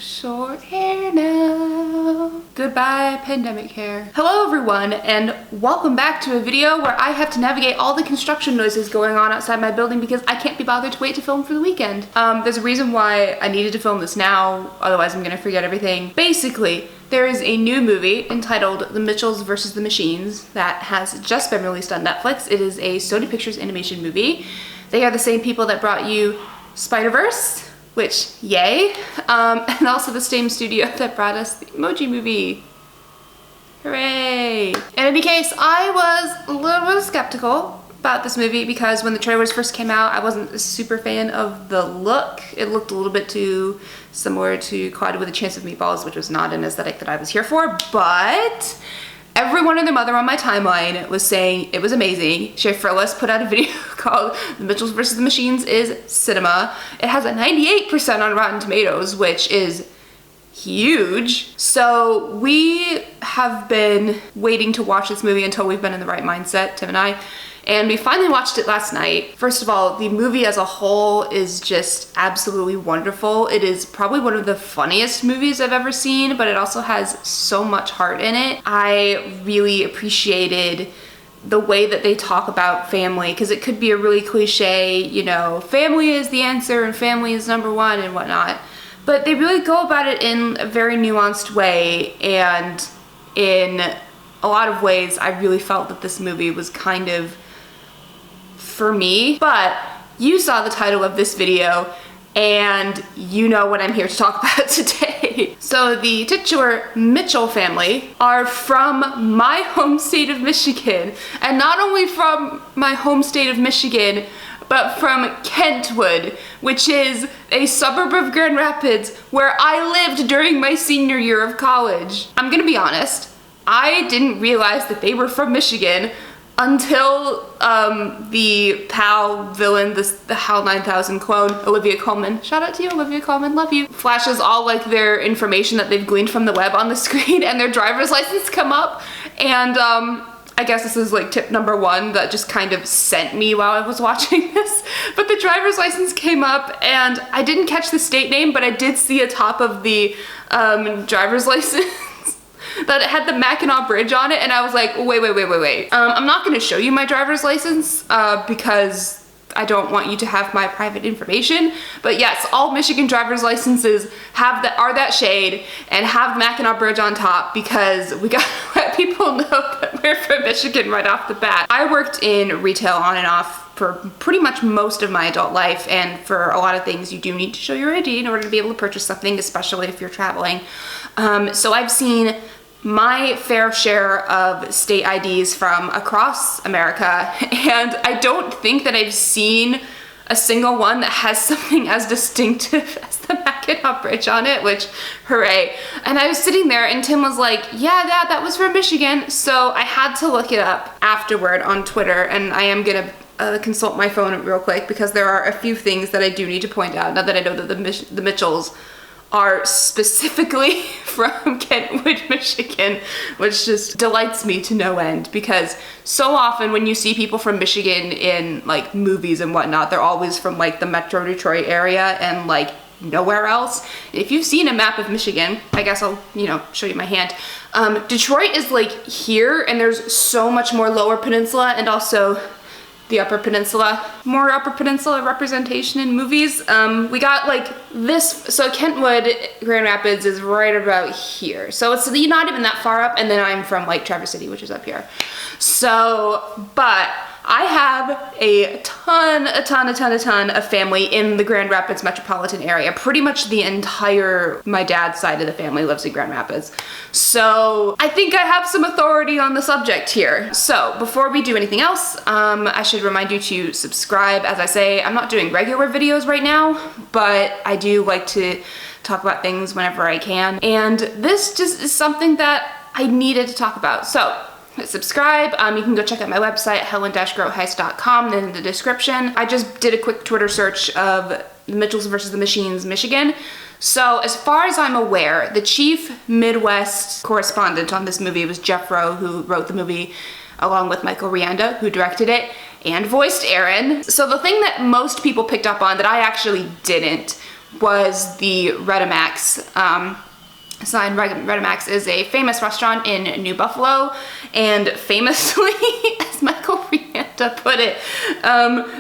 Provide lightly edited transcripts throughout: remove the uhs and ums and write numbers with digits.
short hair now. Goodbye, pandemic hair. Hello everyone, and welcome back to a video where I have to navigate all the construction noises going on outside my building because I can't be bothered to wait to film for the weekend. There's a reason why I needed to film this now, otherwise I'm gonna forget everything. Basically, there is a new movie entitled The Mitchells vs. the Machines that has just been released on Netflix. It is a Sony Pictures animation movie. They are the same people that brought you Spider-Verse, which, yay, and also the same studio that brought us the Emoji Movie. Hooray! In any case, I was a little bit skeptical about this movie because when the trailers first came out, I wasn't a super fan of the look. It looked a little bit too similar to Cloudy with a Chance of Meatballs, which was not an aesthetic that I was here for, but everyone and their mother on my timeline was saying it was amazing. Shay Frillis put out a video called The Mitchells vs. the Machines is Cinema. It has a 98% on Rotten Tomatoes, which is huge. So we have been waiting to watch this movie until we've been in the right mindset, Tim and I. And we finally watched it last night. First of all, the movie as a whole is just absolutely wonderful. It is probably one of the funniest movies I've ever seen, but it also has so much heart in it. I really appreciated the way that they talk about family, because it could be a really cliche, you know, family is the answer and family is number one and whatnot. But they really go about it in a very nuanced way, and in a lot of ways, I really felt that this movie was kind of for me. But you saw the title of this video and you know what I'm here to talk about today. So the titular Mitchell family are from my home state of Michigan, and not only from my home state of Michigan, but from Kentwood, which is a suburb of Grand Rapids where I lived during my senior year of college. I'm gonna be honest, I didn't realize that they were from Michigan until the PAL villain, the HAL 9000 clone, Olivia Colman, shout out to you, Olivia Colman, love you, flashes all like their information that they've gleaned from the web on the screen, and their driver's license come up, and I guess this is like tip number one that just kind of sent me while I was watching this, but the driver's license came up and I didn't catch the state name, but I did see atop of the driver's license that it had the Mackinac Bridge on it, and I was like, wait. I'm not gonna show you my driver's license because I don't want you to have my private information, but yes, all Michigan driver's licenses are that shade and have the Mackinac Bridge on top, because we gotta let people know that we're from Michigan right off the bat. I worked in retail on and off for pretty much most of my adult life, and for a lot of things you do need to show your ID in order to be able to purchase something, especially if you're traveling. So I've seen my fair share of state IDs from across America, and I don't think that I've seen a single one that has something as distinctive as the Mackinac Bridge on it, which, hooray. And I was sitting there and Tim was like, yeah, that was from Michigan. So I had to look it up afterward on Twitter, and I am gonna consult my phone real quick because there are a few things that I do need to point out now that I know that the Mitchells are specifically from Kentwood, Michigan, which just delights me to no end, because so often when you see people from Michigan in like movies and whatnot, they're always from like the Metro Detroit area and like nowhere else. If you've seen a map of Michigan, I guess I'll, show you my hand. Detroit is like here, and there's so much more Lower Peninsula and also the Upper Peninsula. More Upper Peninsula representation in movies. We got like this, so Kentwood, Grand Rapids is right about here. So it's not even that far up, and then I'm from like Traverse City, which is up here. So, but I have a ton of family in the Grand Rapids metropolitan area. Pretty much my dad's side of the family lives in Grand Rapids. So I think I have some authority on the subject here. So before we do anything else, I should remind you to subscribe. As I say, I'm not doing regular videos right now, but I do like to talk about things whenever I can. And this just is something that I needed to talk about. So subscribe. You can go check out my website, helen-groheist.com, in the description. I just did a quick Twitter search of the Mitchells vs. the Machines, Michigan. So as far as I'm aware, the chief Midwest correspondent on this movie was Jeff Rowe, who wrote the movie along with Michael Rianda, who directed it and voiced Aaron. So the thing that most people picked up on that I actually didn't was the Redemax. Sign Redemax is a famous restaurant in New Buffalo, and famously, as Michael Rianda put it,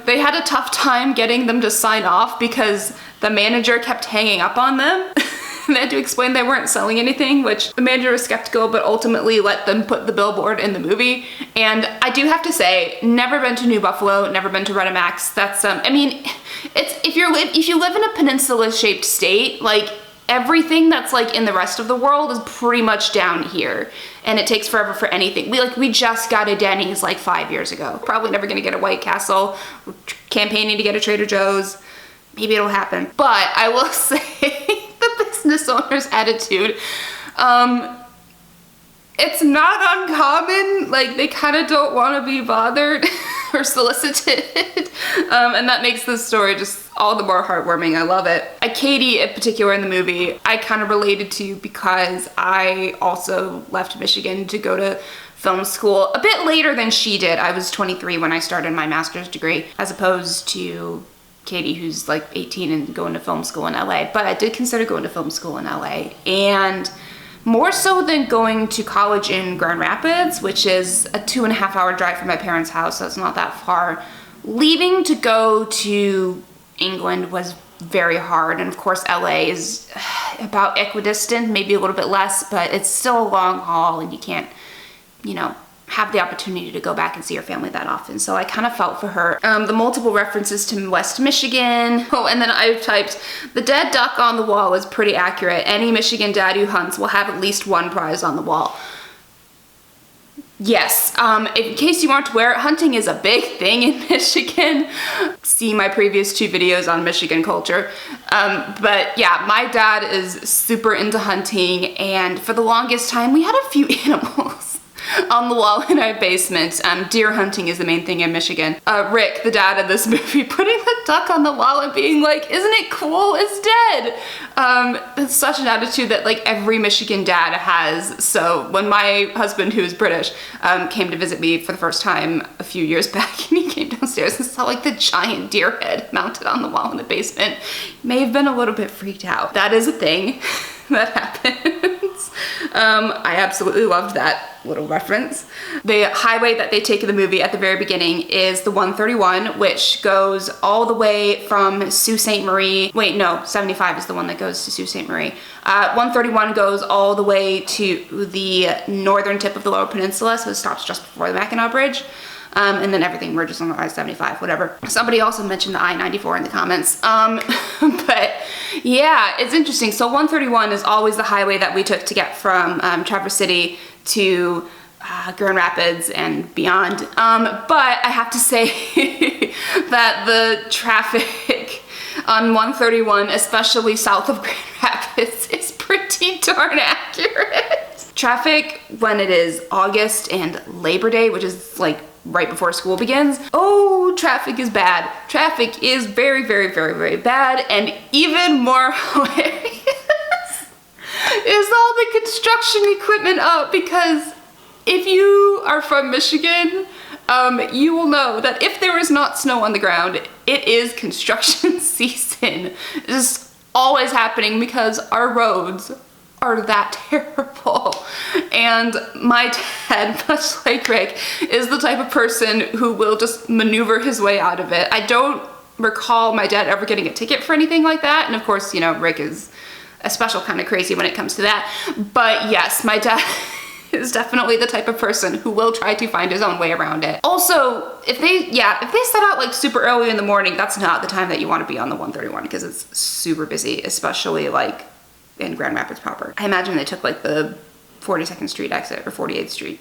they had a tough time getting them to sign off because the manager kept hanging up on them. They had to explain they weren't selling anything, which the manager was skeptical, but ultimately let them put the billboard in the movie. And I do have to say, never been to New Buffalo, never been to Redemax. That's I mean, it's if you live in a peninsula-shaped state, like, everything that's like in the rest of the world is pretty much down here, and it takes forever for anything. We just got a Denny's like 5 years ago. Probably never gonna get a White Castle. We're campaigning to get a Trader Joe's. Maybe it'll happen. But I will say the business owner's attitude, it's not uncommon. Like, they kind of don't want to be bothered or solicited, and that makes this story just all the more heartwarming. I love it. Katie in particular in the movie, I kind of related to because I also left Michigan to go to film school a bit later than she did. I was 23 when I started my master's degree, as opposed to Katie, who's like 18 and going to film school in LA. But I did consider going to film school in LA, and more so than going to college in Grand Rapids, which is a 2.5-hour drive from my parents' house, so it's not that far. Leaving to go to England was very hard, and of course LA is about equidistant, maybe a little bit less, but it's still a long haul, and you can't, you know, have the opportunity to go back and see your family that often. So I kind of felt for her. The multiple references to West Michigan. Oh, and then I typed, the dead duck on the wall is pretty accurate. Any Michigan dad who hunts will have at least one prize on the wall. Yes, in case you aren't aware, hunting is a big thing in Michigan. See my previous 2 videos on Michigan culture. But yeah, my dad is super into hunting, and for the longest time we had a few animals on the wall in our basement. Deer hunting is the main thing in Michigan. Rick, the dad of this movie, putting the duck on the wall and being like, isn't it cool? It's dead. It's such an attitude that like every Michigan dad has. So when my husband, who is British, came to visit me for the first time a few years back, and he came downstairs and saw like the giant deer head mounted on the wall in the basement, may have been a little bit freaked out. That is a thing that happens. I absolutely loved that little reference. The highway that they take in the movie at the very beginning is the 131, which goes all the way from Sault Ste. Marie. Wait, no, 75 is the one that goes to Sault Ste. Marie. 131 goes all the way to the northern tip of the Lower Peninsula, so it stops just before the Mackinac Bridge. And then everything merges on the I-75, whatever. Somebody also mentioned the I-94 in the comments. But yeah, it's interesting. So 131 is always the highway that we took to get from Traverse City to Grand Rapids and beyond. But I have to say that the traffic on 131, especially south of Grand Rapids, is pretty darn accurate. Traffic when it is August and Labor Day, which is like right before school begins. Oh, traffic is bad. Traffic is very, very, very, very bad. And even more hilarious is all the construction equipment up, because if you are from Michigan, you will know that if there is not snow on the ground, it is construction season. It's always happening because our roads are that terrible. And my dad, much like Rick, is the type of person who will just maneuver his way out of it. I don't recall my dad ever getting a ticket for anything like that. And of course, you know, Rick is a special kind of crazy when it comes to that. But yes, my dad is definitely the type of person who will try to find his own way around it. Also, if they set out like super early in the morning, that's not the time that you want to be on the 131, because it's super busy, especially like in Grand Rapids proper. I imagine they took like the 42nd Street exit or 48th Street.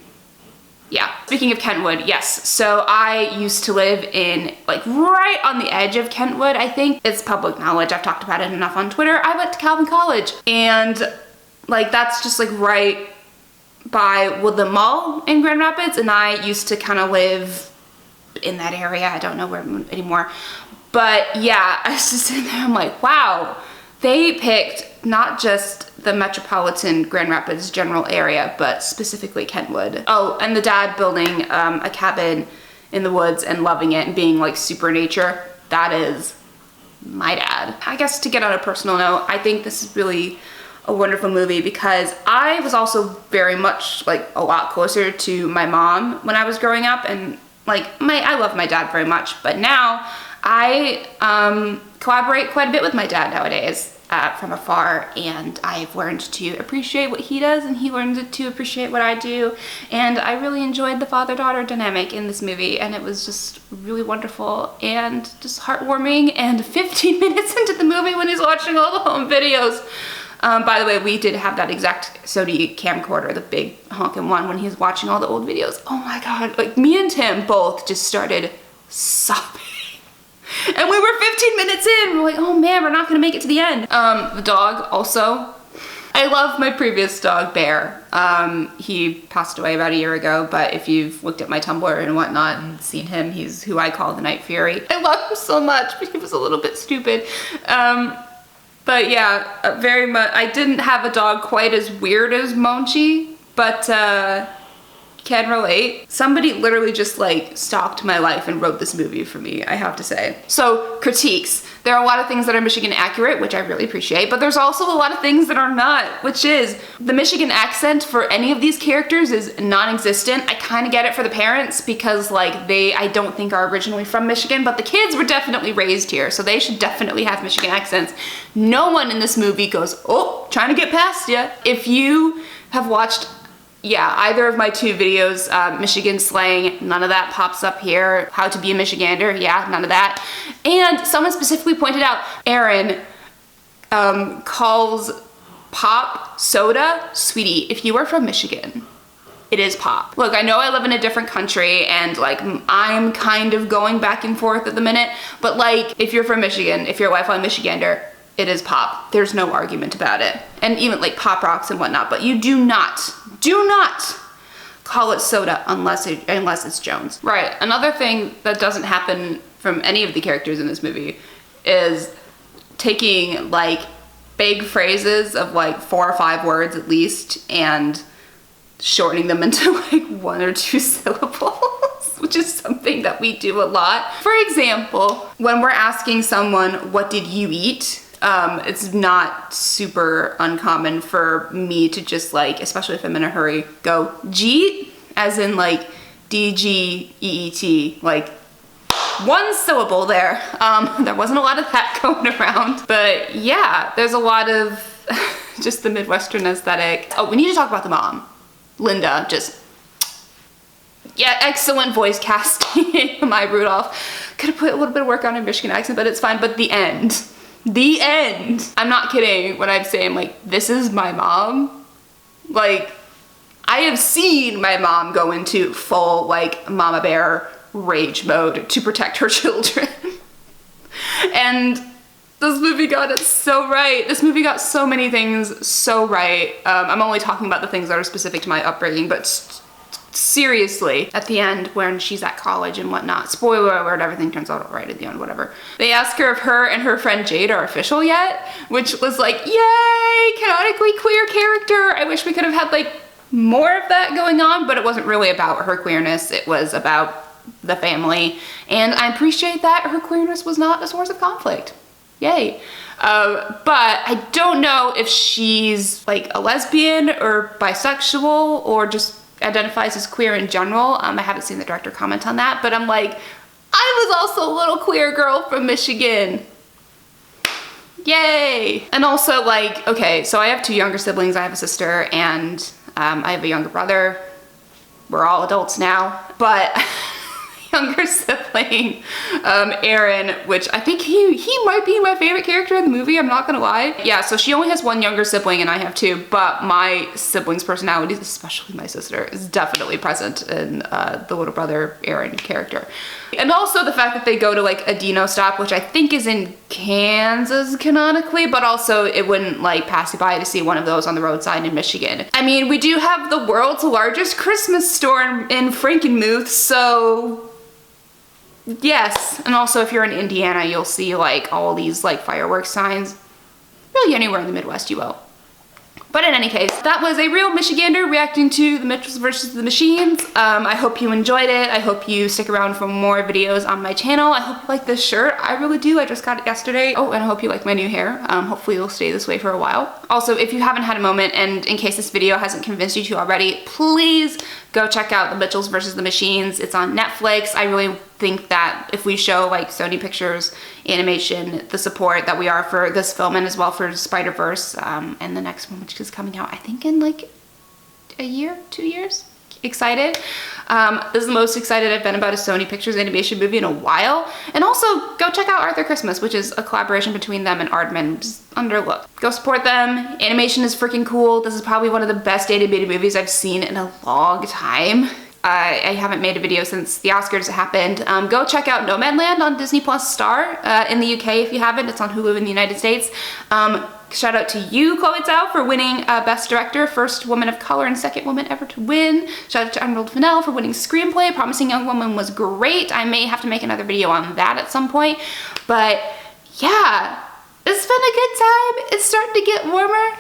Yeah. Speaking of Kentwood, yes. So I used to live in like right on the edge of Kentwood, I think. It's public knowledge. I've talked about it enough on Twitter. I went to Calvin College, and like that's just like right by the mall in Grand Rapids, and I used to kind of live in that area. I don't know where anymore. But yeah, I was just sitting there, I'm like, wow, they picked not just the metropolitan Grand Rapids general area, but specifically Kentwood. Oh, and the dad building a cabin in the woods and loving it and being like super nature. That is my dad. I guess to get on a personal note, I think this is really a wonderful movie because I was also very much like a lot closer to my mom when I was growing up, and like I love my dad very much, but now I collaborate quite a bit with my dad nowadays from afar, and I've learned to appreciate what he does and he learns to appreciate what I do, and I really enjoyed the father-daughter dynamic in this movie, and it was just really wonderful and just heartwarming. And 15 minutes into the movie when he's watching all the home videos, by the way, we did have that exact Sony camcorder, the big honking one, when he was watching all the old videos. Oh my god, like me and Tim both just started sobbing. And we were 15 minutes in, we're like, oh man, we're not gonna make it to the end. The dog also. I love my previous dog, Bear. He passed away about a year ago, but if you've looked at my Tumblr and whatnot and seen him, he's who I call the Night Fury. I love him so much, but he was a little bit stupid. But yeah, very much, I didn't have a dog quite as weird as Monchi, but can relate. Somebody literally just like stalked my life and wrote this movie for me, I have to say. So, critiques. There are a lot of things that are Michigan accurate, which I really appreciate, but there's also a lot of things that are not, which is the Michigan accent for any of these characters is non-existent. I kind of get it for the parents because like I don't think are originally from Michigan, but the kids were definitely raised here, so they should definitely have Michigan accents. No one in this movie goes, oh, trying to get past ya. If you have watched either of my two videos, Michigan slang, none of that pops up here. How to be a Michigander, yeah, none of that. And someone specifically pointed out, Aaron calls pop soda sweetie. If you are from Michigan, it is pop. Look, I know I live in a different country and like I'm kind of going back and forth at the minute, but like if you're from Michigan, if you're a lifelong Michigander, it is pop. There's no argument about it. And even like Pop Rocks and whatnot, but you do not call it soda unless it's Jones. Right, another thing that doesn't happen from any of the characters in this movie is taking like big phrases of like 4 or 5 words at least and shortening them into like 1 or 2 syllables, which is something that we do a lot. For example, when we're asking someone, what did you eat? It's not super uncommon for me to just like, especially if I'm in a hurry, go jeet, as in like D-G-E-E-T, like 1 syllable there. There wasn't a lot of that going around, but yeah, there's a lot of just the Midwestern aesthetic. Oh, we need to talk about the mom, Linda, just, yeah, excellent voice casting. My Rudolph. Could have put a little bit of work on her Michigan accent, but it's fine, but the end. The end. I'm not kidding when I'm saying like, this is my mom. Like, I have seen my mom go into full like mama bear rage mode to protect her children. And this movie got it so right. This movie got so many things so right. I'm only talking about the things that are specific to my upbringing, but seriously, at the end when she's at college and whatnot, spoiler alert, everything turns out all right at the end, whatever. They ask her if her and her friend Jade are official yet, which was like, yay, canonically queer character. I wish we could have had like more of that going on, but it wasn't really about her queerness. It was about the family, and I appreciate that her queerness was not a source of conflict. Yay. But I don't know if she's like a lesbian or bisexual or just identifies as queer in general. I haven't seen the director comment on that, but I'm like, I was also a little queer girl from Michigan. Yay! And also like, okay, so I have 2 younger siblings. I have a sister and I have a younger brother. We're all adults now, but younger sibling, Aaron, which I think he might be my favorite character in the movie, I'm not gonna lie. Yeah, so she only has 1 younger sibling and I have 2, but my siblings' personalities, especially my sister, is definitely present in the little brother Aaron character. And also the fact that they go to like a Dino stop, which I think is in Kansas canonically, but also it wouldn't like pass you by to see one of those on the roadside in Michigan. I mean, we do have the world's largest Christmas store in Frankenmuth, so yes. And also if you're in Indiana, you'll see like all these like fireworks signs. Really anywhere in the Midwest you will. But in any case, that was a real Michigander reacting to the Mitchells versus the Machines. I hope you enjoyed it. I hope you stick around for more videos on my channel. I hope you like this shirt. I really do. I just got it yesterday. Oh, and I hope you like my new hair. Hopefully it'll stay this way for a while. Also, if you haven't had a moment, and in case this video hasn't convinced you to already, please go check out the Mitchells versus the Machines. It's on Netflix. I really think that if we show like Sony Pictures Animation the support that we are for this film and as well for Spider-Verse and the next one, which is coming out I think in like a year, 2 years. Excited. This is the most excited I've been about a Sony Pictures Animation movie in a while. And also go check out Arthur Christmas, which is a collaboration between them and Aardman. Just underlooked. Go support them. Animation is freaking cool. This is probably one of the best animated movies I've seen in a long time. I haven't made a video since the Oscars happened. Go check out Nomadland on Disney Plus Star in the UK if you haven't. It's on Hulu in the United States. Shout out to you, Chloe Zhao, for winning Best Director, first woman of color and second woman ever to win. Shout out to Arnold Fennell for winning Screenplay. Promising Young Woman was great. I may have to make another video on that at some point. But yeah, it's been a good time. It's starting to get warmer.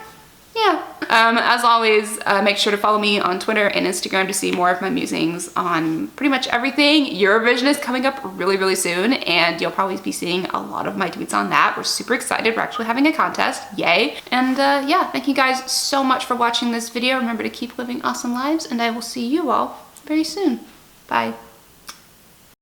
Yeah. As always, make sure to follow me on Twitter and Instagram to see more of my musings on pretty much everything. Eurovision is coming up really, really soon, and you'll probably be seeing a lot of my tweets on that. We're super excited. We're actually having a contest. Yay. And yeah, thank you guys so much for watching this video. Remember to keep living awesome lives, and I will see you all very soon. Bye.